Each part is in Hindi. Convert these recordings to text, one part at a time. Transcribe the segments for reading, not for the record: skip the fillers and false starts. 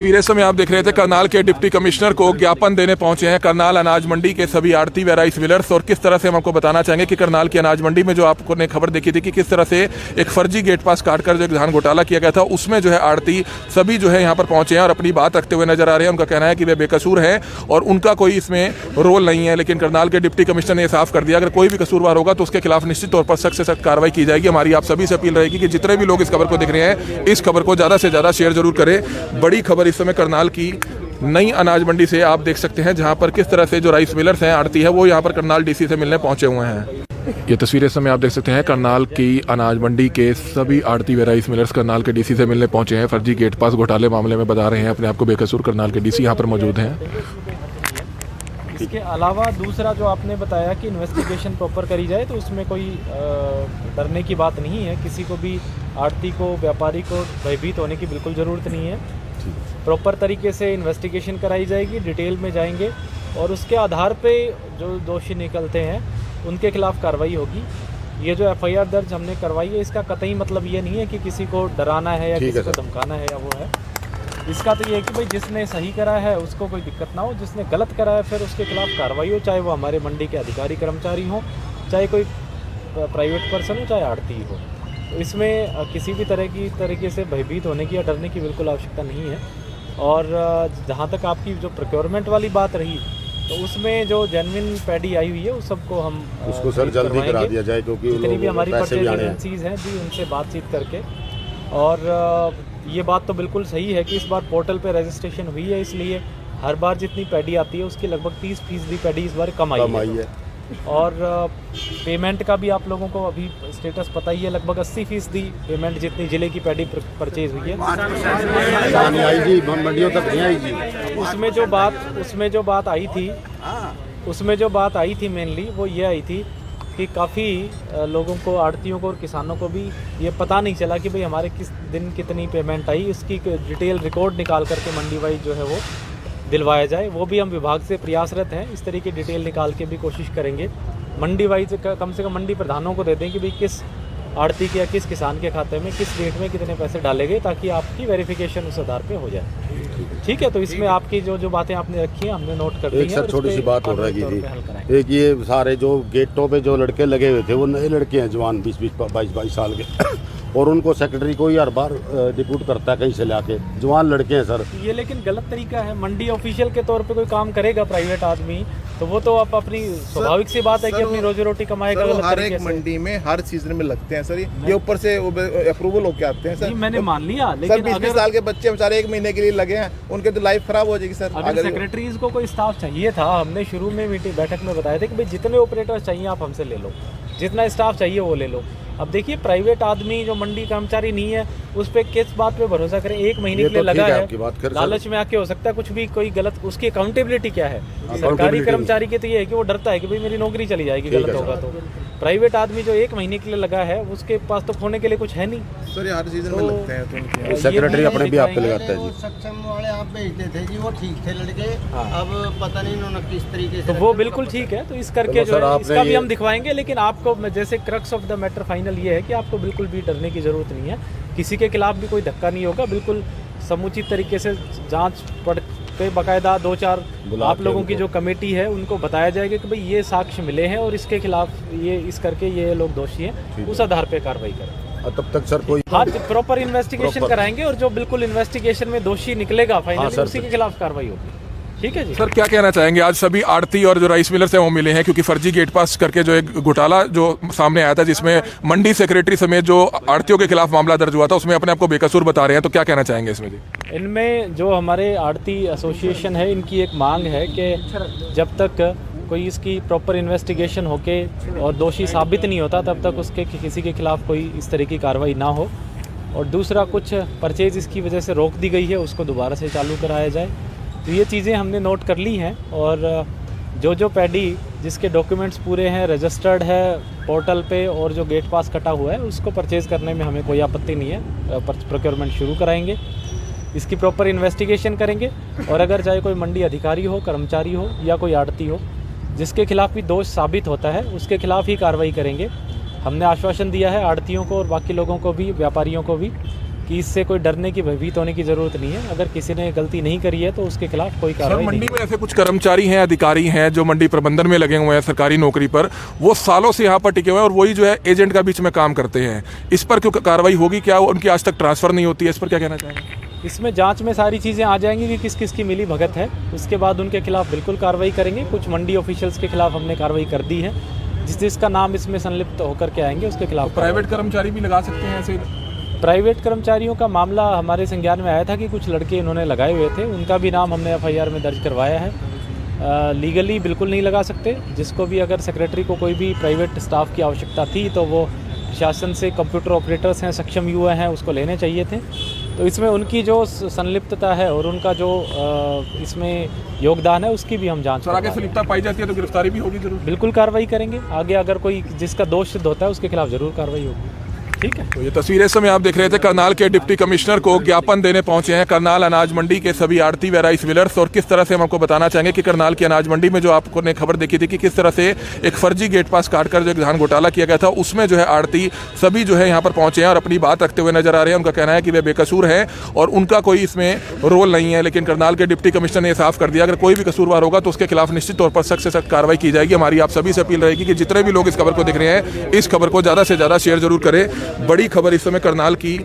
तस्वीरें समय आप देख रहे थे करनाल के डिप्टी कमिश्नर को ज्ञापन देने पहुंचे हैं करनाल अनाज मंडी के सभी आड़ती व राइस मिलर्स। और किस तरह से हम आपको बताना चाहेंगे कि करनाल की अनाज मंडी में जो आपको ने खबर देखी थी कि किस तरह से एक फर्जी गेट पास काटकर जो एक धान घोटाला किया गया था, उसमें जो है आड़ती सभी जो है यहाँ पर पहुंचे हैं और अपनी बात रखते हुए नजर आ रहे हैं। उनका कहना है कि वे बेकसूर हैं और उनका कोई इसमें रोल नहीं है। लेकिन करनाल के डिप्टी कमिश्नर ने साफ कर दिया, अगर कोई भी कसूरवार होगा तो उसके खिलाफ निश्चित तौर पर सख्त से सख्त कार्रवाई की जाएगी। हमारी आप सभी से अपील रहेगी कि जितने भी लोग इस खबर को देख रहे हैं, इस खबर को ज़्यादा से ज़्यादा शेयर जरूर करें। बड़ी खबर इस समय करनाल की नई अनाज मंडी से आप देख सकते हैं, जहां पर किस तरह से जो राइस मिलर्स हैं, आड़ती है, वो यहां पर करनाल डीसी से मिलने पहुंचे हुए हैं। ये तस्वीरें समय आप देख सकते हैं करनाल की अनाज मंडी के सभी आड़ती व राइस मिलर्स करनाल के डीसी से मिलने पहुंचे हैं। फर्जी गेट पास घोटाले मामले में बता रहे हैं अपने आप को बेकसूर। करनाल के डीसी यहां पर मौजूद हैं। इसके अलावा दूसरा जो आपने बताया कि इन्वेस्टिगेशन प्रॉपर करी जाए, तो उसमें कोई डरने की बात नहीं है। किसी को भी, आड़ती को, व्यापारी को भयभीत होने की बिल्कुल ज़रूरत नहीं है। प्रॉपर तरीके से इन्वेस्टिगेशन कराई जाएगी, डिटेल में जाएंगे और उसके आधार पे जो दोषी निकलते हैं उनके खिलाफ कार्रवाई होगी। ये जो एफआईआर दर्ज हमने करवाई है, इसका कतई मतलब ये नहीं है कि किसी को डराना है या किसी को धमकाना है या वो है। इसका तो ये है कि भाई जिसने सही करा है उसको कोई दिक्कत ना हो, जिसने गलत करा है फिर उसके खिलाफ कार्रवाई हो, चाहे वो हमारे मंडी के अधिकारी कर्मचारी हों, चाहे कोई प्राइवेट पर्सन हो, चाहे आड़ती हो। तो इसमें किसी भी तरीके से भयभीत होने की या डरने की बिल्कुल आवश्यकता नहीं है। और जहाँ तक आपकी जो प्रोक्योरमेंट वाली बात रही, तो उसमें जो जेन्युइन पैडी आई हुई है उस सबको हम उसको सर जल्दी करा दिया जाए, क्योंकि जितनी भी हमारी परचेज एजेंसीज हैं जी, उनसे बातचीत करके। और ये बात तो बिल्कुल सही है कि इस बार पोर्टल पे रजिस्ट्रेशन हुई है, इसलिए हर बार जितनी पैडी आती है उसकी लगभग 30% पैडी इस बार कम आई है। और पेमेंट का भी आप लोगों को अभी स्टेटस पता ही है, लगभग 80% पेमेंट जितनी जिले की पैडी परचेज हुई है। उसमें जो बात आई थी मेनली वो ये आई थी कि काफ़ी लोगों को, आड़तियों को और किसानों को भी ये पता नहीं चला कि भाई हमारे किस दिन कितनी पेमेंट आई। उसकी डिटेल रिकॉर्ड निकाल करके मंडी वाइज जो है वो दिलवाया जाए। वो भी हम विभाग से प्रयासरत हैं, इस तरह की डिटेल निकाल के भी कोशिश करेंगे। मंडी वाइज कम से कम मंडी प्रधानों को दे दें कि भाई किस आड़ती के या किस किसान के खाते में किस रेट में कितने पैसे डाले गए, ताकि आपकी वेरिफिकेशन उस आधार पे हो जाए। ठीक है, तो इसमें आपकी जो बातें आपने रखी हैं हमने नोट कर दी हैं। एक सर छोटी सी बात हो रही थी, एक ये सारे जो गेटों पे जो लड़के लगे हुए थे वो नए लड़के हैं, जवान 20-22 साल के और उनको सेक्रेटरी को ही हर बार डिप्यूट करता है कहीं से लाके। जवान लड़के हैं सर, ये लेकिन गलत तरीका है। मंडी ऑफिशियल के तौर पे कोई काम करेगा प्राइवेट आदमी, तो वो तो आप अपनी स्वाभाविक सी बात है कि अपनी रोजी रोटी कमाएगा। हर एक मंडी में हर सीजन में लगते हैं सर, ये ऊपर से अप्रूवल होके आते हैं सर। मैंने मान लिया, लेकिन 20 साल के बच्चे बेचारे 1 महीने के लिए लगे हैं, उनके तो लाइफ खराब हो जाएगी सर। अगर सेक्रेटरीज को कोई स्टाफ चाहिए था, हमने शुरू में बैठक में बताया था कि भाई जितने ऑपरेटर्स चाहिए आप हमसे ले लो, जितना स्टाफ चाहिए वो ले लो। अब देखिए, प्राइवेट आदमी जो मंडी कर्मचारी नहीं है उस पर किस बात पे भरोसा करें। 1 महीने के लिए लगा है, लालच में आके हो सकता है कुछ भी, कोई गलत, उसकी अकाउंटेबिलिटी क्या है? सरकारी कर्मचारी के तो ये है कि वो डरता है कि भाई मेरी नौकरी चली जाएगी गलत होगा तो। प्राइवेट आदमी जो 1 महीने के लिए लगा है उसके पास तो खोने के लिए कुछ है नहीं सर। हर सीजन में लगते हैं, तो सेक्रेटरी अपने भी आप पे लगाता है जी। सक्षम वाले आप भेजते थे जी, वो ठीक थे लड़के। अब पता नहीं उन्होंने किस तरीके से, तो वो बिल्कुल ठीक है। तो इस करके जो है इसका भी हम दिखवाएंगे। लेकिन आपको जैसे crux of the matter final ये है कि आपको बिल्कुल भी डरने की जरूरत नहीं है। किसी के खिलाफ भी कोई धक्का नहीं होगा। बिल्कुल समुचित तरीके से जांच पड़ पे बाकायदा 2-4 आप लोगों की जो कमेटी है उनको बताया जाएगा कि भाई ये साक्ष्य मिले हैं और इसके खिलाफ ये इस करके ये लोग दोषी हैं, उस आधार पे कार्रवाई करें। तब तक सर कोई प्रॉपर इन्वेस्टिगेशन कराएंगे और जो बिल्कुल इन्वेस्टिगेशन में दोषी निकलेगा फाइनली उसी के खिलाफ कार्रवाई होगी। ठीक है जी सर, क्या कहना चाहेंगे? आज सभी आड़ती और जो राइस मिलर्स हैं वो मिले हैं, क्योंकि फर्जी गेट पास करके जो एक घोटाला जो सामने आया था, जिसमें मंडी सेक्रेटरी समेत जो आड़तियों के खिलाफ मामला दर्ज हुआ था, उसमें अपने आप को बेकसूर बता रहे हैं। तो क्या कहना चाहेंगे इसमें जी? इनमें जो हमारे आड़ती एसोसिएशन है, इनकी एक मांग है कि जब तक कोई इसकी प्रॉपर इन्वेस्टिगेशन होके और दोषी साबित नहीं होता तब तक उसके किसी के खिलाफ कोई इस तरह की कार्रवाई ना हो। और दूसरा, कुछ परचेज इसकी वजह से रोक दी गई है, उसको दोबारा से चालू कराया जाए। तो ये चीज़ें हमने नोट कर ली हैं। और जो पैडी जिसके डॉक्यूमेंट्स पूरे हैं, रजिस्टर्ड है पोर्टल पे, और जो गेट पास कटा हुआ है, उसको परचेज़ करने में हमें कोई आपत्ति नहीं है। प्रोक्योरमेंट शुरू कराएंगे, इसकी प्रॉपर इन्वेस्टिगेशन करेंगे। और अगर चाहे कोई मंडी अधिकारी हो, कर्मचारी हो या कोई आड़ती हो, जिसके खिलाफ भी दोष साबित होता है उसके खिलाफ ही कार्रवाई करेंगे। हमने आश्वासन दिया है आड़तियों को और बाकी लोगों को भी, व्यापारियों को भी, कि इससे कोई डरने की, भयभीत होने की ज़रूरत नहीं है। अगर किसी ने गलती नहीं करी है तो उसके खिलाफ कोई सर कार्रवाई मंडी नहीं। में ऐसे कुछ कर्मचारी हैं, अधिकारी हैं जो मंडी प्रबंधन में लगे हुए हैं सरकारी नौकरी पर, वो सालों से यहाँ पर टिके हुए हैं और वही जो है एजेंट का बीच में काम करते हैं। इस पर क्यों कार्रवाई होगी? क्या उनकी आज तक ट्रांसफर नहीं होती है? इस पर क्या कहना चाहेंगे? इसमें जांच में सारी चीज़ें आ जाएंगी कि किस किस की मिली भगत है। उसके बाद उनके खिलाफ बिल्कुल कार्रवाई करेंगे। कुछ मंडी ऑफिशियल्स के खिलाफ हमने कार्रवाई कर दी है। जिसका नाम इसमें संलिप्त होकर के आएंगे उसके खिलाफ। प्राइवेट कर्मचारी भी लगा सकते हैं ऐसे? प्राइवेट कर्मचारियों का मामला हमारे संज्ञान में आया था कि कुछ लड़के इन्होंने लगाए हुए थे, उनका भी नाम हमने एफआईआर में दर्ज करवाया है। लीगली बिल्कुल नहीं लगा सकते। जिसको भी अगर सेक्रेटरी को कोई भी प्राइवेट स्टाफ की आवश्यकता थी तो वो प्रशासन से कंप्यूटर ऑपरेटर्स हैं, सक्षम युवा हैं, उसको लेने चाहिए थे। तो इसमें उनकी जो संलिप्तता है और उनका जो इसमें योगदान है उसकी भी हम जांच सर आगे संलिप्तता पाई जाती है तो गिरफ्तारी भी होगी जरूर? बिल्कुल कार्रवाई करेंगे। आगे अगर कोई जिसका दोष सिद्ध होता है उसके खिलाफ जरूर कार्रवाई होगी। ठीक है। तो ये तस्वीरें इस समय आप देख रहे थे, करनाल के डिप्टी कमिश्नर को ज्ञापन देने पहुंचे हैं करनाल अनाज मंडी के सभी आड़ती व राइस मिलर्स। और किस तरह से हम आपको बताना चाहेंगे कि करनाल की अनाज मंडी में जो आपको ने खबर देखी थी कि किस तरह से एक फर्जी गेट पास काटकर जो एक धान घोटाला किया गया था, उसमें जो है आड़ती सभी जो है यहाँ पर पहुंचे हैं और अपनी बात रखते हुए नजर आ रहे हैं। उनका कहना है कि वे बेकसूर हैं और उनका कोई इसमें रोल नहीं है। लेकिन करनाल के डिप्टी कमिश्नर ने साफ कर दिया अगर कोई भी कसूरवार होगा तो उसके खिलाफ निश्चित तौर पर सख्त से सख्त कार्रवाई की जाएगी। हमारी आप सभी से अपील रहेगी कि जितने भी लोग इस खबर को देख रहे हैं इस खबर को ज़्यादा से ज़्यादा शेयर जरूर करें। बड़ी खबर इस समय करनाल की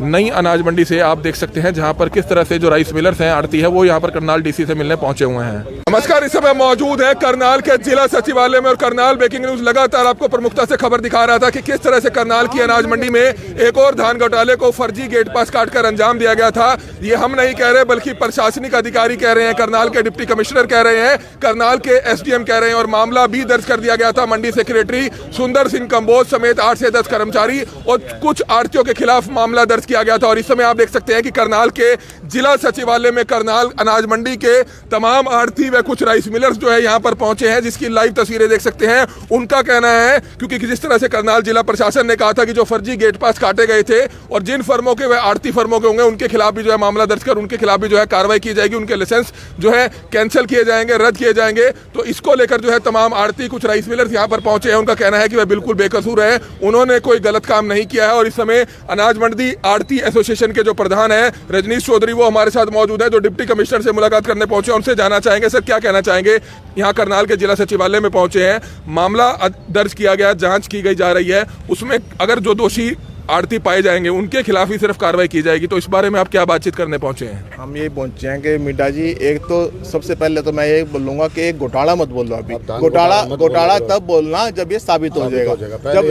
नई अनाज मंडी से आप देख सकते हैं, जहां पर किस तरह से जो राइस मिलर्स हैं, आड़ती है, वो यहां पर करनाल डीसी से मिलने पहुंचे हुए हैं। नमस्कार, इस समय मौजूद है करनाल के जिला सचिवालय में और करनाल ब्रेकिंग न्यूज लगातार आपको प्रमुखता से खबर दिखा रहा था कि किस तरह से करनाल की अनाज मंडी में एक और धान घोटाले को फर्जी गेट पास काटकर अंजाम दिया गया था। ये हम नहीं कह रहे बल्कि प्रशासनिक अधिकारी कह रहे हैं, करनाल के डिप्टी कमिश्नर कह रहे हैं, करनाल के एसडीएम कह रहे हैं और मामला भी दर्ज कर दिया गया था। मंडी सेक्रेटरी सुंदर सिंह कंबोज समेत 8 से 10 कर्मचारी और कुछ आड़तियों के खिलाफ मामला दर्ज किया गया था। और इस समय आप देख सकते हैं कि करनाल के जिला सचिवालय में करनाल अनाज मंडी के तमाम आड़ती व कुछ राइस मिलर्स जो है यहाँ पर पहुंचे हैं, जिसकी लाइव तस्वीरें देख सकते हैं। उनका कहना है क्योंकि जिस तरह से करनाल जिला प्रशासन ने कहा था कि जो फर्जी गेट पास काटे गए थे और जिन फर्मों के वह आड़ती फर्मों के होंगे उनके खिलाफ भी जो है मामला दर्ज कर उनके खिलाफ भी जो है कार्रवाई की जाएगी, उनके लाइसेंस जो है कैंसिल किए जाएंगे, रद्द किए जाएंगे। तो इसको लेकर जो है तमाम आड़ती कुछ राइस मिलर्स यहाँ पर पहुंचे हैं। उनका कहना है कि वह बिल्कुल बेकसूर है, उन्होंने कोई गलत काम नहीं किया है। और इस समय अनाज मंडी आड़ती एसोसिएशन के जो प्रधान है रजनीश चौधरी, वो हमारे साथ मौजूद है, जो डिप्टी कमिश्नर से मुलाकात करने पहुंचे। उनसे जानना चाहेंगे सर क्या कहना चाहेंगे, यहाँ करनाल के जिला सचिवालय में पहुंचे हैं, मामला दर्ज किया गया, जांच की गई जा रही है, उसमें अगर जो दोषी आड़ती पाए जाएंगे उनके खिलाफ ही सिर्फ कार्रवाई की जाएगी, तो इस बारे में आप क्या बातचीत करने पहुंचे हैं? हम ये पहुंचे हैं कि मीडा जी, एक तो सबसे पहले तो मैं ये बोलूंगा कि एक घोटाला मत बोलो अभी। घोटाला तब बोलना जब ये साबित हो जाएगा।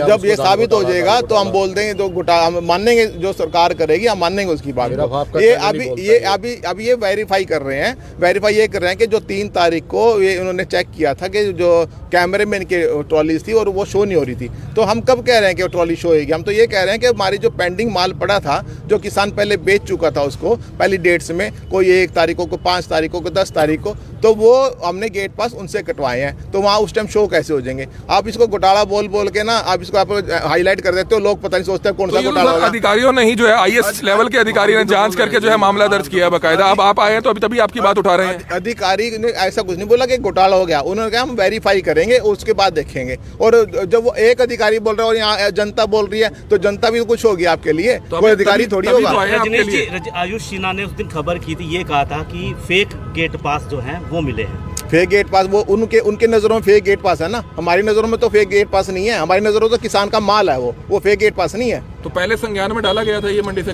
जब ये साबित हो जाएगा तो हम बोल देंगे, जो घोटाला हम मानेंगे, जो सरकार करेगी हम मानेंगे उसकी बात। ये अभी ये वेरीफाई कर रहे हैं, वेरीफाई ये कर रहे हैं कि जो 3 तारीख को ये उन्होंने चेक किया था कि जो कैमरे में इनके ट्रॉलीज थी और वो शो नहीं हो रही थी। तो हम कब कह रहे हैं कि ट्रॉली शो होगी? हम तो ये कह रहे हैं कि हमारी जो पेंडिंग माल पड़ा था, जो किसान पहले बेच चुका था उसको पहली डेट्स में, कोई 1 तारीखों को, 5 तारीखों को, 10 तारीख को, तो वो हमने गेट पास उनसे कटवाए हैं। तो वहाँ उस टाइम शो कैसे हो जाएंगे? आप इसको घोटाला बोल के ना आप इसको आप हाईलाइट कर देते हो, लोग पता नहीं सोचते कौन सा घोटाला होगा। अधिकारियों ने ही जो है आईएएस लेवल के अधिकारी ने जांच करके जो है मामला दर्ज किया बकायदा। अब आप आए हैं तो अभी तभी आपकी बात उठा रहे हैं। अधिकारी ने ऐसा कुछ नहीं बोला कि घोटाला हो गया, उन्होंने कहा हम वेरीफाई करेंगे उसके बाद देखेंगे। और जब वो एक अधिकारी बोल रहा है और यहाँ जनता बोल रही है तो जनता भी कुछ होगी आपके लिए, तो कोई अधिकारी थोड़ी होगा। रजनीश जी, आयुष सिन्हा ने उस दिन खबर की थी, ये कहा था कि फेक गेट पास जो हैं वो मिले हैं। फेक गेट पास वो उनके नजरों में फेक गेट पास है ना, हमारी नजरों में तो फेक गेट पास नहीं है। हमारी नजरों में तो किसान का माल है, वो फेक गेट पास नहीं है। तो पहले संज्ञान में डाला गया था ये मंडी से?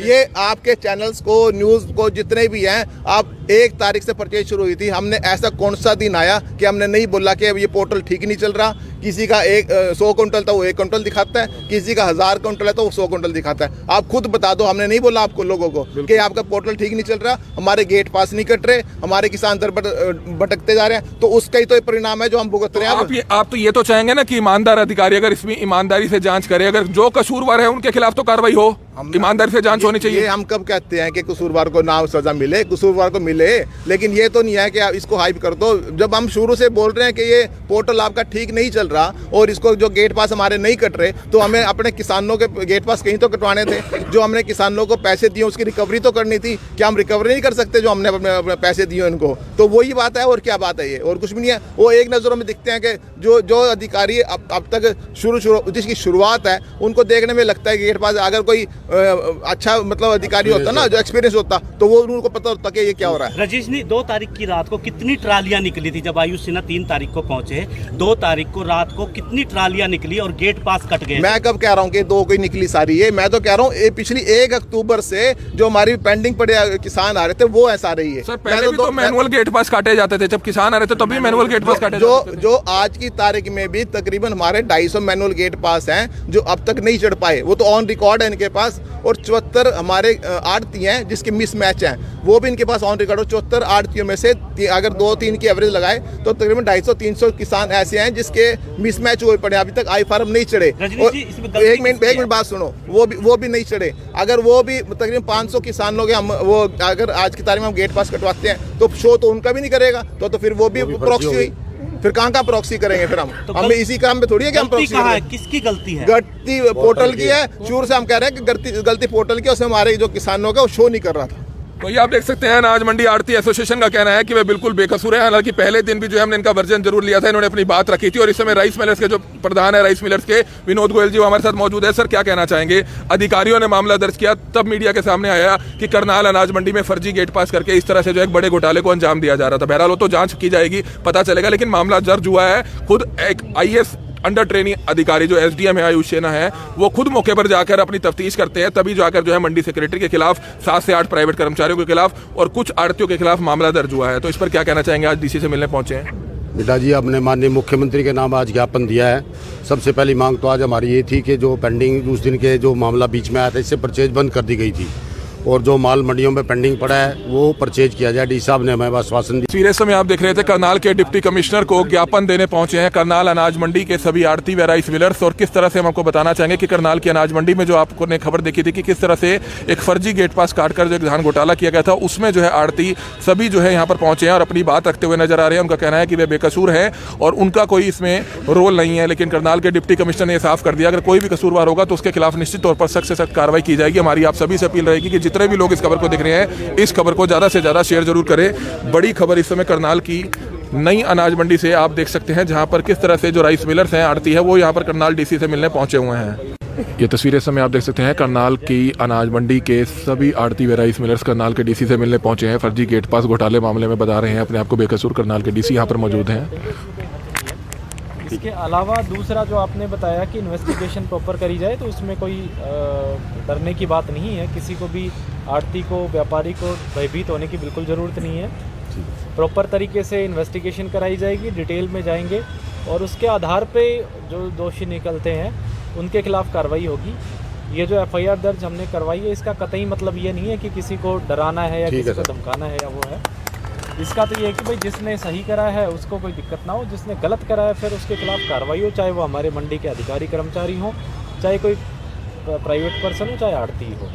ये आपके चैनल्स को, न्यूज को, जितने भी हैं, आप 1 तारीख से परचेज शुरू हुई थी। हमने ऐसा कौन सा दिन आया कि हमने नहीं बोला कि अब ये पोर्टल ठीक नहीं चल रहा? किसी का 100 कुंटल था वो 1 कुंटल दिखाता है, किसी का 1000 कुंटल है तो वो 100 कुंटल दिखाता है। आप खुद बता दो, हमने नहीं बोला आपको लोगों को कि आपका पोर्टल ठीक नहीं चल रहा, हमारे गेट पास नहीं कट रहे, हमारे किसान दर भटकते जा रहे हैं। तो उसका ही तो परिणाम है जो हम भुगत रहे हैं। आप तो ये तो चाहेंगे ना कि ईमानदार अधिकारी अगर इसमें ईमानदारी से जांच करे, अगर जो कसूरवार है उनके खिलाफ तो कार्रवाई हो, ईमानदारी से जांच होनी चाहिए। ये हम कब कहते हैं कि कसूरवार को ना सजा मिले? कसूरवार को मिले, लेकिन ये तो नहीं है कि आप इसको हाइप कर दो। जब हम शुरू से बोल रहे हैं कि ये पोर्टल आपका ठीक नहीं चल रहा और इसको जो गेट पास हमारे नहीं कट रहे, तो हमें अपने किसानों के गेट पास कहीं तो कटवाने थे। जो हमने किसानों को पैसे दिए उसकी रिकवरी तो करनी थी। क्या हम रिकवरी नहीं कर सकते जो हमने अपने पैसे दिए उनको? तो वही बात है, और क्या बात है ये? और कुछ भी नहीं है। वो एक नज़रों में दिखते हैं कि जो अधिकारी अब तक जिसकी शुरुआत है उनको देखने में लगता है कि गेट पास अगर कोई अच्छा मतलब अधिकारी होता ना, जो एक्सपीरियंस होता, तो वो उनको पता होता कि ये क्या हो रहा है। रजीश जी, 2 तारीख की रात को कितनी ट्रालियां निकली थी जब आयुष सिन्हा 3 तारीख को पहुंचे? 2 तारीख को रात को कितनी ट्रालियां निकली और गेट पास कट गए? मैं कब कह रहा हूँ कि 2 को ही निकली सारी, ये मैं तो कह रहा हूँ पिछली 1 अक्टूबर से जो हमारी पेंडिंग पड़े किसान आ रहे थे वो ऐसा रही है। सर पहले भी तो मैनुअल गेट पास काटे जाते थे, जब किसान आ रहे थे तब भी मैनुअल गेट पास काटे जाते थे। जो आज की तारीख में भी तकरीबन हमारे 250 मैनुअल गेट पास हैं जो अब तक नहीं चढ़ पाए, वो तो ऑन रिकॉर्ड है इनके पास। और 74 हमारे आड़ती हैं जिसके मिसमैच हैं, वो भी इनके पास ऑन रिकॉर्ड हो। 74 आड़तियों में से अगर 2-3 की एवरेज लगाए तो तकरीबन 250-300 किसान ऐसे हैं जिसके मिसमैच हुए पड़े, अभी तक आई फार्म नहीं चढ़े। और एक मिनट बात सुनो, वो भी नहीं चढ़े। अगर वो भी तकरीबन 500 किसान लोग हैं, हम वो अगर आज की तारीख में हम गेट पास कटवाते हैं तो शो तो उनका भी नहीं करेगा, तो फिर वो भी प्रॉक्सी हुई। फिर कहाँ प्रॉक्सी करेंगे फिर हम इसी काम पे थोड़ी है कि हम प्रॉक्सी कहाँ है? किसकी गलती है? गलती पोर्टल की है। शुरू से हम कह रहे हैं कि गलती पोर्टल की, उससे हमारे जो किसानों का वो शो नहीं कर रहा था। तो ये आप देख सकते हैं अनाज मंडी आड़ती एसोसिएशन का कहना है कि वे बिल्कुल बेकसूर है। हालांकि पहले दिन भी जो है हमने इनका वर्जन जरूर लिया था, इन्होंने अपनी बात रखी थी। और इस समय राइस मिलर्स के जो प्रधान है राइस मिलर्स के विनोद गोयल जी, वो हमारे साथ मौजूद है। सर क्या कहना चाहेंगे? अधिकारियों ने मामला दर्ज किया, तब मीडिया के सामने आया कि करनाल अनाज मंडी में फर्जी गेट पास करके इस तरह से जो एक बड़े घोटाले को अंजाम दिया जा रहा था। बहरहाल वो तो जांच की जाएगी, पता चलेगा। लेकिन मामला दर्ज हुआ है। खुद एक IAS अंडर ट्रेनिंग अधिकारी जो SDM है आयुष सिन्हा है, वो खुद मौके पर जाकर अपनी तफ्तीश करते हैं, तभी जाकर जो है मंडी सेक्रेटरी के खिलाफ 7 से 8 प्राइवेट कर्मचारियों के खिलाफ और कुछ आड़तियों के खिलाफ मामला दर्ज हुआ है। तो इस पर क्या कहना चाहेंगे? आज DC से मिलने पहुंचे हैं। बेटा जी, आपने माननीय मुख्यमंत्री के नाम आज ज्ञापन दिया है। सबसे पहली मांग तो आज हमारी ये थी कि जो पेंडिंग उस दिन के जो मामला बीच में आया था, इससे परचेज बंद कर दी गई थी और जो माल मंडियों में पेंडिंग पड़ा है वो परचेज किया जाए। डी साहब ने हमें आश्वासन दिया। तस्वीरें समय आप देख रहे थे करनाल के डिप्टी कमिश्नर को ज्ञापन देने पहुंचे हैं करनाल अनाज मंडी के सभी आड़ती व राइस मिलर्स। और किस तरह से हम आपको बताना चाहेंगे कि करनाल की अनाज मंडी में जो आपने खबर देखी थी कि किस तरह से एक फर्जी गेट पास काटकर जो धान घोटाला किया गया था, उसमें जो है आड़ती सभी जो है यहाँ पर पहुंचे हैं और अपनी बात रखते हुए नजर आ रहे हैं। उनका कहना है कि वे बेकसूर है और उनका कोई इसमें रोल नहीं है। लेकिन करनाल के डिप्टी कमिश्नर ने यह साफ कर दिया, अगर कोई भी कसूरवार होगा तो उसके खिलाफ निश्चित तौर पर सख्त से सख्त कार्रवाई की जाएगी। हमारी आप सभी से अपील रहेगी कि जितने भी लोग इस खबर को देख रहे हैं, इस खबर को ज्यादा से ज्यादा शेयर जरूर करें। बड़ी खबर इस समय करनाल की नई अनाज मंडी से आप देख सकते हैं, जहां पर किस तरह से जो राइस मिलर्स हैं, आड़ती है, वो यहां पर करनाल DC से मिलने पहुंचे हुए हैं। ये तस्वीरें समय आप देख सकते हैं करनाल की अनाज मंडी के सभी आड़ती व राइस मिलर्स करनाल के DC से मिलने पहुंचे हैं। फर्जी गेट पास घोटाले मामले में बता रहे हैं अपने आप को बेकसूर। करनाल के DC यहां पर मौजूद हैं। इसके अलावा दूसरा जो आपने बताया कि इन्वेस्टिगेशन प्रॉपर करी जाए, तो उसमें कोई डरने की बात नहीं है। किसी को भी, आड़ती को, व्यापारी को भयभीत होने की बिल्कुल ज़रूरत नहीं है। प्रॉपर तरीके से इन्वेस्टिगेशन कराई जाएगी, डिटेल में जाएंगे और उसके आधार पे जो दोषी निकलते हैं उनके खिलाफ कार्रवाई होगी। ये जो FIR दर्ज हमने करवाई है, इसका कतई मतलब ये नहीं है कि किसी को डराना है या किसी को धमकाना है या वो है। इसका तो ये है कि भाई जिसने सही करा है उसको कोई दिक्कत ना हो, जिसने गलत करा है फिर उसके खिलाफ कार्रवाई हो, चाहे वो हमारे मंडी के अधिकारी कर्मचारी हों, चाहे कोई प्राइवेट पर्सन हो, चाहे आड़ती हो।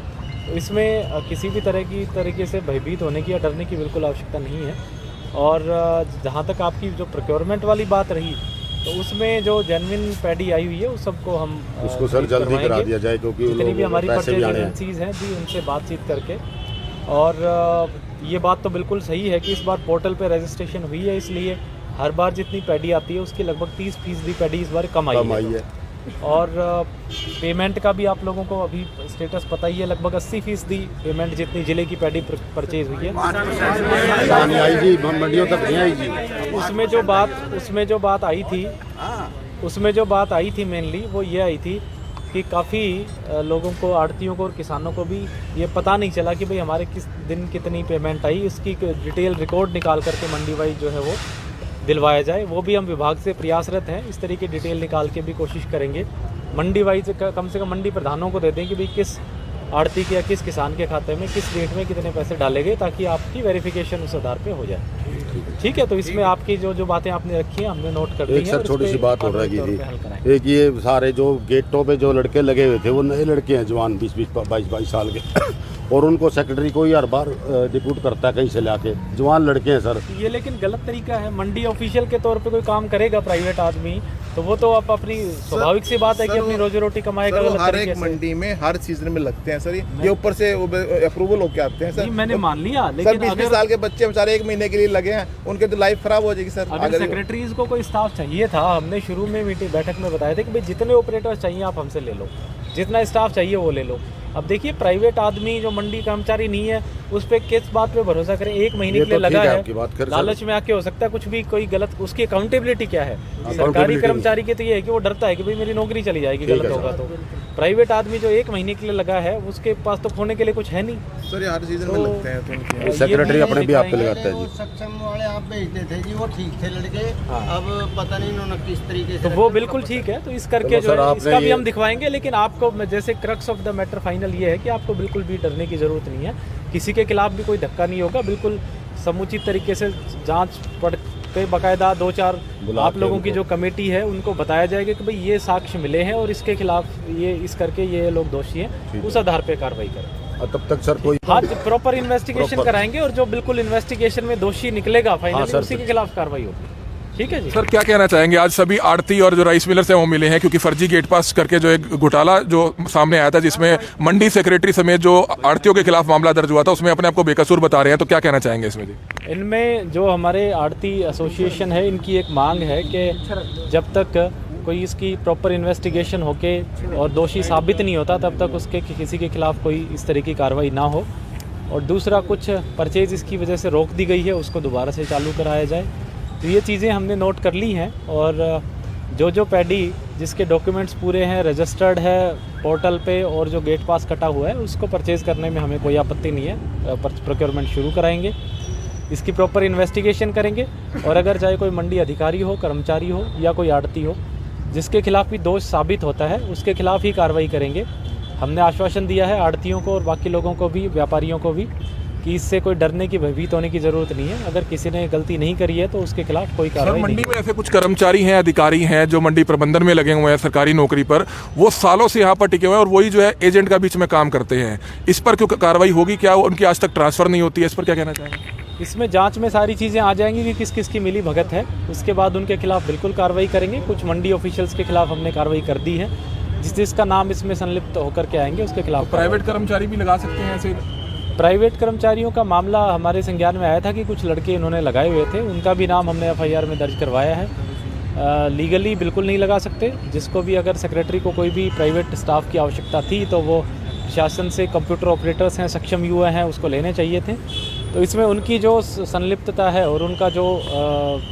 तो इसमें किसी भी तरीके से भयभीत होने की या डरने की बिल्कुल आवश्यकता नहीं है। और जहाँ तक आपकी जो प्रोक्योरमेंट वाली बात रही, तो उसमें जो जेन्युइन पैडी आई हुई है उस सबको हम उसको सर जल्दी करा दिया जाए, क्योंकि जितनी भी हमारी परचेज एजेंसीज हैं जी, उनसे बातचीत करके। और ये बात तो बिल्कुल सही है कि इस बार पोर्टल पे रजिस्ट्रेशन हुई है, इसलिए हर बार जितनी पैडी आती है उसकी लगभग 30% पैडी इस बार कम आई है। और पेमेंट का भी आप लोगों को अभी स्टेटस पता ही है, लगभग 80% पेमेंट जितनी ज़िले की पैडी परचेज हुई है। उसमें जो बात आई थी मेनली वो ये आई थी कि काफ़ी लोगों को, आड़तियों को और किसानों को भी ये पता नहीं चला कि भाई हमारे किस दिन कितनी पेमेंट आई। उसकी डिटेल रिकॉर्ड निकाल करके मंडी वाइज जो है वो दिलवाया जाए। वो भी हम विभाग से प्रयासरत हैं, इस तरह की डिटेल निकाल के भी कोशिश करेंगे। मंडी वाइज कम से कम मंडी प्रधानों को दे दें कि भाई किस आड़ती के या किस किसान के खाते में किस डेट में कितने पैसे डाले गए, ताकि आपकी वेरिफिकेशन उस आधार पे हो जाए। ठीक है, तो इसमें आपकी जो बातें आपने रखी हैं हमने नोट कर दी हैं। एक सर छोटी सी बात हो रही थी, एक ये सारे जो गेटों पे जो लड़के लगे हुए थे वो नए लड़के हैं, जवान 20-22 साल के और उनको सेक्रेटरी कोई हर बार डिप्यूट करता है कहीं से लाके। जवान लड़के हैं सर, ये लेकिन गलत तरीका है। मंडी ऑफिशियल के तौर पे कोई काम करेगा प्राइवेट आदमी, तो वो तो आप अपनी स्वाभाविक सी बात है कि अपनी रोजी रोटी कमाएगा। हर एक मंडी में हर सीजन में लगते हैं सर, ये ऊपर से अप्रूवल होके आते हैं सर। मैंने मान लिया, लेकिन 20 साल के बच्चे बेचारे 1 महीने के लिए लगे हैं, उनके तो लाइफ खराब हो जाएगी सर। अगर सेक्रेटरीज को कोई स्टाफ चाहिए था, हमने शुरू में बैठक में बताया था कि भाई जितने ऑपरेटर चाहिए आप हमसे ले लो, जितना स्टाफ चाहिए वो ले लो। अब देखिए प्राइवेट आदमी जो मंडी कर्मचारी नहीं है उस पर किस बात पे भरोसा करें, 1 महीने ये के लिए तो लगा ठीक है है, आपकी बात कर लालच में आके हो सकता है कुछ भी कोई गलत, उसकी अकाउंटेबिलिटी क्या है। सरकारी कर्मचारी के तो ये है कि वो डरता है कि भाई मेरी नौकरी चली जाएगी गलत होगा तो। प्राइवेट आदमी जो 1 महीने के लिए लगा है उसके पास तो खोने के लिए कुछ है नहीं। सर ये हर सीजन में लगते हैं तो उनके सेक्रेटरी अपने भी आप पे लगाता है वो जी। सक्षम वाले आप भेजते थे जी, वो ठीक थे लड़के। अब पता नहीं इन्होंने किस तरीके से तो वो बिल्कुल ठीक है, तो इस करके चलो जो सर, है आपने इसका भी ये- हम दिखवाएंगे। लेकिन आपको जैसे crux of the matter final ये है कि आपको बिल्कुल भी डरने की जरूरत नहीं है, किसी के खिलाफ भी कोई धक्का नहीं होगा। बिल्कुल समुचित तरीके से जांच पड़ के बाकायदा 2-4 आप लोगों की जो कमेटी है उनको बताया जाएगा कि भाई ये साक्ष्य मिले हैं और इसके खिलाफ ये इस करके ये लोग दोषी हैं, उस आधार पे कार्रवाई करें। और तब तक सर कोई हाँ, प्रॉपर इन्वेस्टिगेशन कराएंगे और जो बिल्कुल इन्वेस्टिगेशन में दोषी निकलेगा फाइनली सर, उसी के खिलाफ कार्रवाई होगी। ठीक है जी। सर क्या कहना चाहेंगे, आज सभी आड़ती और जो राइस मिलर्स हैं वो मिले हैं क्योंकि फर्जी गेट पास करके जो एक घोटाला जो सामने आया था जिसमें मंडी सेक्रेटरी समेत जो आड़तियों के खिलाफ मामला दर्ज हुआ था उसमें अपने आप को बेकसूर बता रहे हैं, तो क्या कहना चाहेंगे इसमें जी? इनमें जो हमारे आड़ती एसोसिएशन है इनकी एक मांग है कि जब तक कोई इसकी प्रॉपर इन्वेस्टिगेशन होके और दोषी साबित नहीं होता तब तक उसके किसी के खिलाफ कोई इस तरह की कार्रवाई ना हो। और दूसरा, कुछ परचेज इसकी वजह से रोक दी गई है उसको दोबारा से चालू कराया जाए। तो ये चीज़ें हमने नोट कर ली हैं और जो पैडी जिसके डॉक्यूमेंट्स पूरे हैं, रजिस्टर्ड है पोर्टल पे और जो गेट पास कटा हुआ है उसको परचेज़ करने में हमें कोई आपत्ति नहीं है। प्रोक्योरमेंट शुरू कराएंगे, इसकी प्रॉपर इन्वेस्टिगेशन करेंगे और अगर चाहे कोई मंडी अधिकारी हो, कर्मचारी हो या कोई आड़ती हो जिसके खिलाफ भी दोष साबित होता है उसके खिलाफ ही कार्रवाई करेंगे। हमने आश्वासन दिया है आड़तियों को और बाकी लोगों को भी, व्यापारियों को भी, कि इससे कोई डरने की, भयभीत होने की ज़रूरत नहीं है। अगर किसी ने गलती नहीं करी है तो उसके खिलाफ कोई सर कार्रवाई मंडी नहीं। में ऐसे कुछ कर्मचारी हैं, अधिकारी हैं जो मंडी प्रबंधन में लगे हुए हैं सरकारी नौकरी पर, वो सालों से यहाँ पर टिके हुए हैं और वही जो है एजेंट का बीच में काम करते हैं, इस पर क्यों कार्रवाई होगी? क्या उनकी आज तक ट्रांसफर नहीं होती है? इस पर क्या कहना चाहेंगे? इसमें जांच में सारी चीज़ें आ जाएंगी कि किस किस की मिली भगत है, उसके बाद उनके खिलाफ बिल्कुल कार्रवाई करेंगे। कुछ मंडी ऑफिशियल्स के खिलाफ हमने कार्रवाई कर दी है, जिसका नाम इसमें संलिप्त होकर के आएंगे उसके खिलाफ। प्राइवेट कर्मचारी भी लगा सकते हैं ऐसे? प्राइवेट कर्मचारियों का मामला हमारे संज्ञान में आया था कि कुछ लड़के इन्होंने लगाए हुए थे, उनका भी नाम हमने एफआईआर में दर्ज करवाया है। लीगली बिल्कुल नहीं लगा सकते। जिसको भी अगर सेक्रेटरी को कोई भी प्राइवेट स्टाफ की आवश्यकता थी तो वो प्रशासन से कंप्यूटर ऑपरेटर्स हैं, सक्षम युवा हैं, उसको लेने चाहिए थे। तो इसमें उनकी जो संलिप्तता है और उनका जो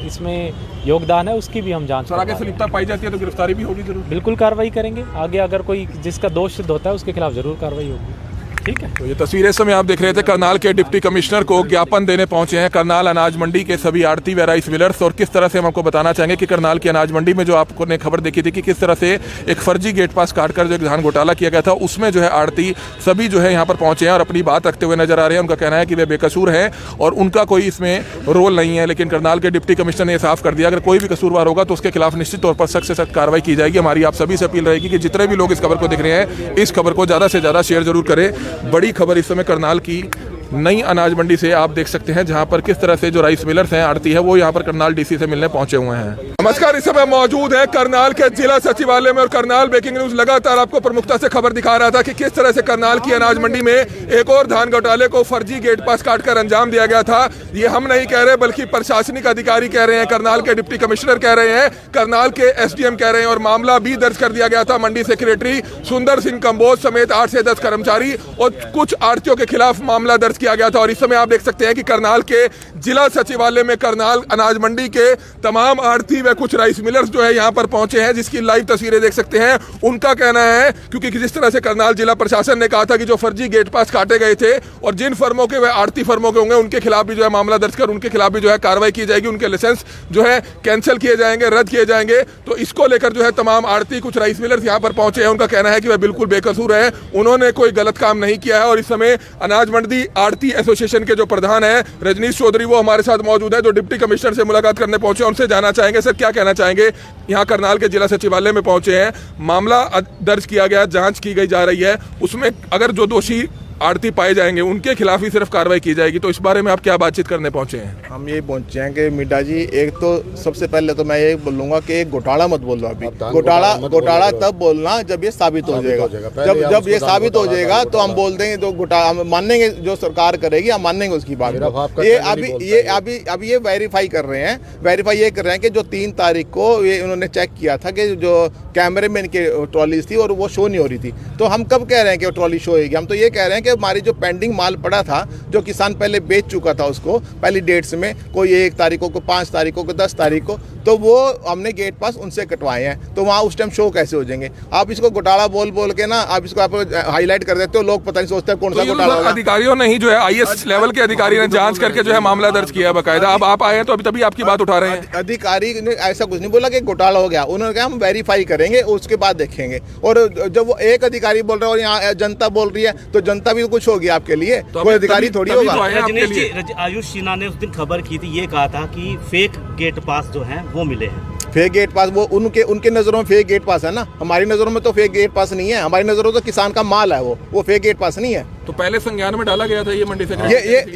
इसमें योगदान है उसकी भी हम जांच सर आगे करवा रहे हैं। संलिप्तता पाई जाती है तो गिरफ्तारी भी होगी जरूर? बिल्कुल कार्रवाई करेंगे आगे, अगर कोई जिसका दोष सिद्ध होता है उसके खिलाफ जरूर कार्रवाई होगी। ठीक है। तो ये तस्वीरें इस समय आप देख रहे थे, करनाल के डिप्टी कमिश्नर को ज्ञापन देने पहुंचे हैं करनाल अनाज मंडी के सभी आड़ती व राइस मिलर्स। और किस तरह से हम आपको बताना चाहेंगे कि करनाल की अनाज मंडी में जो आपको ने खबर देखी थी कि किस तरह से एक फर्जी गेट पास काटकर जो एक धान घोटाला किया गया था, उसमें जो है आड़ती सभी जो है यहाँ पर पहुंचे हैं और अपनी बात रखते हुए नजर आ रहे हैं। उनका कहना है कि वे बेकसूर हैं और उनका कोई इसमें रोल नहीं है। लेकिन करनाल के डिप्टी कमिश्नर ने साफ कर दिया अगर कोई भी कसूरवार होगा तो उसके खिलाफ निश्चित तौर पर सख्त से सख्त कार्रवाई की जाएगी। हमारी आप सभी से अपील रहेगी कि जितने भी लोग इस खबर को देख रहे हैं इस खबर को ज़्यादा से ज़्यादा शेयर जरूर करें। बड़ी खबर इस समय करनाल की नई अनाज मंडी से आप देख सकते हैं, जहां पर किस तरह से जो राइस मिलर्स हैं, आड़ती है, वो यहां पर करनाल डीसी से मिलने पहुंचे हुए हैं। नमस्कार, इस समय मौजूद है करनाल के जिला सचिवालय में और करनाल ब्रेकिंग न्यूज लगातार आपको प्रमुखता से खबर दिखा रहा था कि किस तरह से करनाल की अनाज मंडी में एक और धान घोटाले को फर्जी गेट पास काटकर अंजाम दिया गया था। ये हम नहीं कह रहे बल्कि प्रशासनिक अधिकारी कह रहे हैं, करनाल के डिप्टी कमिश्नर कह रहे हैं, करनाल के एसडीएम कह रहे हैं और मामला भी दर्ज कर दिया गया था। मंडी सेक्रेटरी सुंदर सिंह कंबोज समेत 8 से 10 कर्मचारी और कुछ आड़तियों के खिलाफ मामला दर्ज किया गया था। और इस समय आप देख सकते हैं कि करनाल के जिला सचिवालय में करनाल अनाज मंडी के तमाम आड़ती व कुछ राइस मिलर्स जो है यहां पर पहुंचे हैं, जिसकी लाइव तस्वीरें देख सकते हैं। उनका कहना है क्योंकि जिस तरह से करनाल जिला प्रशासन ने कहा था कि जो फर्जी गेट पास काटे गए थे और जिन फर्मों के वह आड़ती फर्मों के होंगे उनके खिलाफ भी जो है मामला दर्ज कर उनके खिलाफ भी जो है कार्रवाई की जाएगी, उनके लाइसेंस जो है कैंसिल किए जाएंगे, रद्द किए जाएंगे। तो इसको लेकर जो है तमाम आड़ती कुछ राइस मिलर्स यहां पर पहुंचे हैं। उनका कहना है कि वह बिल्कुल बेकसूर है, उन्होंने कोई गलत काम नहीं किया है। और इस समय अनाज मंडी आड़ती एसोसिएशन के जो प्रधान है रजनीश चौधरी वो हमारे साथ मौजूद है, जो डिप्टी कमिश्नर से मुलाकात करने पहुंचे। उनसे जानना चाहेंगे सर क्या कहना चाहेंगे, यहाँ करनाल के जिला सचिवालय में पहुंचे हैं, मामला दर्ज किया गया, जांच की गई जा रही है, उसमें अगर जो दोषी आड़ती पाए जाएंगे उनके खिलाफ ही सिर्फ कार्रवाई की जाएगी, तो इस बारे में आप क्या बातचीत करने पहुंचे हैं? हम ये पहुंचे हैं कि मीडा जी, एक तो सबसे पहले तो मैं ये बोलूंगा कि एक घोटाला मत बोलो अभी। घोटाला तब बोलना जब ये साबित हो जाएगा। जब ये साबित हो जाएगा तो हम बोल देंगे, तो घोटाला मानेंगे, जो सरकार करेगी हम मानेंगे उसकी बात। ये अभी ये वेरीफाई कर रहे हैं, वेरीफाई ये कर रहे हैं कि जो 3 तारीख को ये उन्होंने चेक किया था कि जो कैमरे में इनके ट्रॉलीज थी और वो शो नहीं हो रही थी, तो हम कब कह रहे हैं कि ट्रॉली शो होगी? हम तो ये कह रहे हैं कि हमारी जो पेंडिंग माल पड़ा था, जो किसान पहले बेच चुका था उसको पहली डेट्स में, कोई 1 तारीखों को, 5 तारीखों को, 10 तारीख को, तो वो हमने गेट पास उनसे कटवाए हैं, तो वहाँ उस टाइम शो कैसे हो जाएंगे? आप इसको घोटाला बोल बोल के ना आप इसको आप हाईलाइट कर देते हो, लोग पता नहीं सोचते कौन सा घोटाला होगा। अधिकारियों ने ही जो है IAS लेवल के अधिकारी ने जांच करके जो है मामला दर्ज किया बकायदा। अब आप आए हैं तो अभी तभी आपकी बात उठा रहे हैं। अधिकारी ने ऐसा कुछ नहीं बोला कि घोटाला हो गया, उन्होंने कहा हम वेरीफाई करेंगे उसके बाद देखेंगे। और जब वो एक अधिकारी बोल रहा है और यहाँ जनता बोल रही है, तो जनता भी कुछ होगी आपके लिए, कोई अधिकारी थोड़ी होगा। रजनीश जी, आयुष सिन्हा ने उस दिन खबर की थी, ये कहा था कि फेक गेट पास जो हैं वो मिले हैं। फेक गेट पास वो उनके नज़रों में फेक गेट पास है ना, हमारी नज़रों में तो फेक गेट पास नहीं है। हमारी नज़रों में तो किसान का माल है, वो फेक गेट पास नहीं है। तो पहले संज्ञान में डाला गया था ये मंडी से।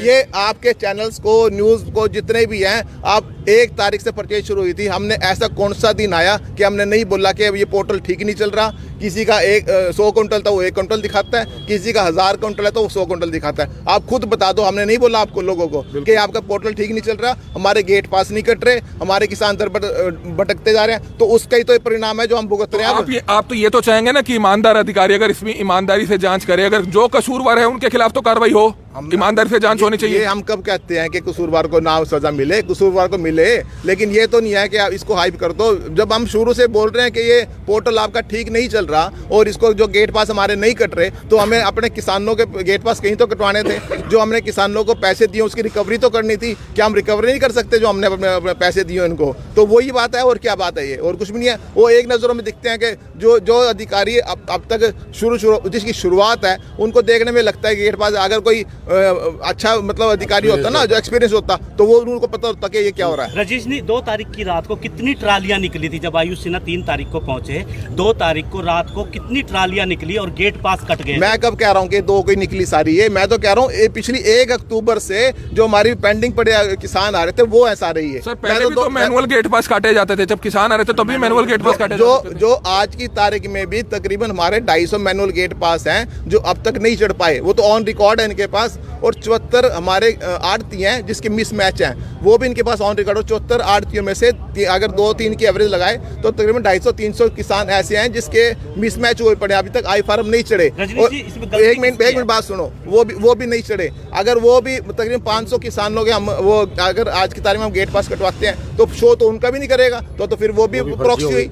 ये आपके चैनल्स को, न्यूज़ को, जितने भी हैं, आप 1 तारीख से परचेज शुरू हुई थी। हमने ऐसा कौन सा दिन आया कि हमने नहीं बोला कि अब ये पोर्टल ठीक नहीं चल रहा? किसी का 100 कुंटल था वो 1 कुंटल दिखाता है, किसी का 1000 कुंटल है तो वो 100 कुंटल दिखाता है। आप खुद बता दो, हमने नहीं बोला आपको लोगों को कि आपका पोर्टल ठीक नहीं चल रहा, हमारे गेट पास नहीं कट रहे, हमारे किसान दर भटकते जा रहे हैं, तो उसका ही तो परिणाम है जो हम भुगत रहे हैं। आप तो ये तो चाहेंगे ना कि ईमानदार अधिकारी अगर इसमें ईमानदारी से जांच करे, अगर जो कसूरवार है उनके खिलाफ तो कार्रवाई हो, ईमानदारी से जांच होनी चाहिए। ये हम कब कहते हैं कि कसूरवार को ना सजा मिले? कसूरवार को मिले, लेकिन ये तो नहीं है कि आप इसको हाइप कर दो। जब हम शुरू से बोल रहे हैं कि ये पोर्टल आपका ठीक नहीं चल रहा और इसको जो गेट पास हमारे नहीं कट रहे, तो हमें अपने किसानों के गेट पास कहीं तो कटवाने थे। जो हमने किसानों को पैसे दिए उसकी रिकवरी तो करनी थी। क्या हम रिकवरी नहीं कर सकते जो हमने अपने पैसे दिए उनको? तो वही बात है, और क्या बात है ये? और कुछ भी नहीं है। वो एक नज़रों में दिखते हैं कि जो अधिकारी अब तक जिसकी शुरुआत है, उनको देखने में लगता है कि गेट पास अगर कोई अच्छा मतलब अधिकारी होता ना, जो एक्सपीरियंस होता, तो वो उनको पता होता कि ये क्या हो रहा है। रजनीश जी, 2 तारीख की रात को कितनी ट्रालियां निकली थी जब आयुष सिन्हा 3 तारीख को पहुंचे? 2 तारीख को रात को कितनी ट्रालियां निकली और गेट पास कट गए? मैं कब कह रहा हूँ कि 2 कोई निकली सारी है? मैं तो कह रहा हूँ पिछली 1 अक्टूबर से जो हमारी पेंडिंग पड़े किसान आ रहे थे वो है सारे ही। सर पहले भी तो मैनुअल गेट पास काटे जाते थे, जब किसान आ रहे थे तब भी मैनुअल गेट पास काटे जाते थे। जो आज की तारीख में भी तकरीबन हमारे 250 मैनुअल गेट पास हैं जो अब तक नहीं चढ़ पाए, वो तो ऑन रिकॉर्ड है इनके पास। और 74 हमारे आड़ती हैं जिसके मिसमैच हैं, वो भी इनके पास ऑन रिकॉर्ड। 74 आड़तियों में से अगर 2-3 की एवरेज लगाए तो तकरीबन 250-300 किसान ऐसे हैं जिसके मिसमैच हुए पड़े, अभी तक आई फार्म नहीं चढ़े। एक मिनट बात सुनो, वो भी नहीं चढ़े। अगर वो भी तकरीबन 500 किसानों के हम वो अगर आज की तारीख में हम गेट पास कटवाते हैं तो शो तो उनका भी नहीं करेगा, तो फिर वो भी प्रॉक्सी हुई।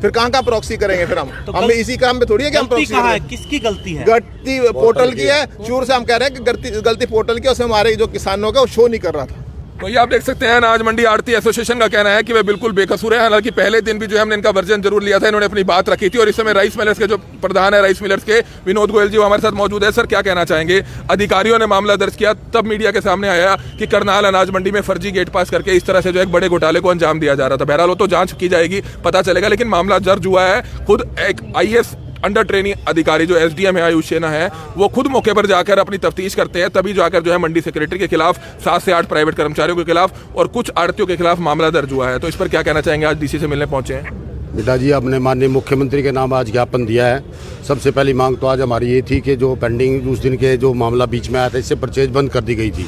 फिर कहाँ का प्रॉक्सी करेंगे? फिर हम इसी काम पे थोड़ी है कि हम प्रॉक्सी कहाँ है? किसकी गलती है? गलती पोर्टल की है। शुरू से हम कह रहे हैं कि गलती पोर्टल की, उसमें हमारे जो किसानों का वो शो नहीं कर रहा था। तो ये आप देख सकते हैं, अनाज मंडी आड़ती एसोसिएशन का कहना है कि वे बिल्कुल बेकसूर है। हालांकि पहले दिन भी जो है हमने इनका वर्जन जरूर लिया था, इन्होंने अपनी बात रखी थी। और इस समय राइस मिलर्स के जो प्रधान है राइस मिलर्स के, विनोद गोयल जी, वो हमारे साथ मौजूद है। सर क्या कहना चाहेंगे? अधिकारियों ने मामला दर्ज किया, तब मीडिया के सामने आया कि करनाल अनाज मंडी में फर्जी गेट पास करके इस तरह से जो एक बड़े घोटाले को अंजाम दिया जा रहा था। बहरहाल वो तो जांच की जाएगी, पता चलेगा, लेकिन मामला दर्ज हुआ है। खुद एक IAS अंडर ट्रेनिंग अधिकारी जो SDM है आयुष सिन्हा है, वो खुद मौके पर जाकर अपनी तफ्तीश करते हैं, तभी जाकर जो है मंडी सेक्रेटरी के खिलाफ 7 से 8 प्राइवेट कर्मचारियों के खिलाफ और कुछ आड़तियों के खिलाफ मामला दर्ज हुआ है। तो इस पर क्या कहना चाहेंगे? आज DC से मिलने पहुंचे हैं। बेटा जी, आपने माननीय मुख्यमंत्री के नाम आज ज्ञापन दिया है। सबसे पहली मांग तो आज हमारी ये थी कि जो पेंडिंग उस दिन के जो मामला बीच में आया था, इससे परचेज बंद कर दी गई थी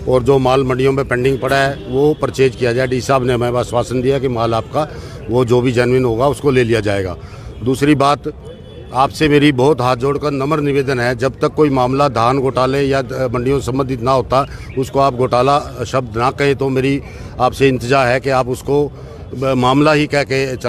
और जो माल मंडियों में पेंडिंग पड़ा है वो परचेज किया जाए। डी साहब ने हमें आश्वासन दिया कि माल आपका वो जो भी जेन्युइन होगा उसको ले लिया जाएगा। दूसरी बात, आपसे मेरी बहुत हाथ जोड़कर नम्र निवेदन है, जब तक कोई मामला धान घोटाले या मंडियों से संबंधित ना होता उसको आप घोटाला शब्द ना कहे, तो मेरी आपसे इंतजा है कि आप उसको मामला ही कह के